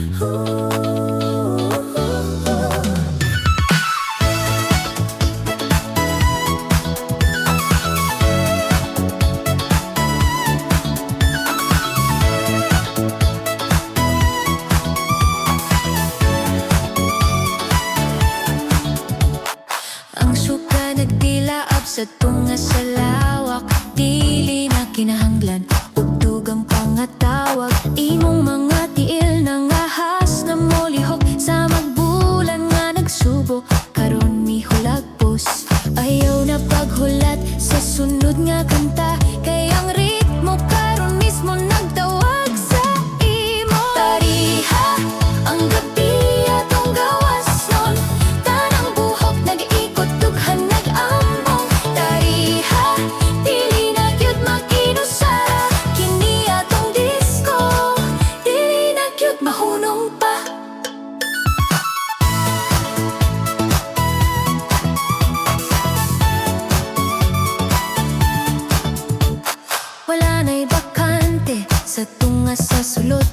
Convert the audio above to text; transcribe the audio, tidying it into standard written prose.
Ang suka nagdilaab sa tunga sa lawak, dili na kinahanglan ugtog ang pangatawag. Imong mga tiil nang ahas na molihok sa magbulan nga nagsubo, karon mihulagpos. Ayaw na paghulat sa sunod nga kanta, kay ang ritmo karon mismo nagtawag sa imo. Tariha ang gabi atong gawas nun, tanang buhok nag-ikot dughan nag-ambong. Tariha dili na gyud makinusara, kini atong disco dili na gyud mahunong pa. Wala na'y bakante sa tunga sa sulod,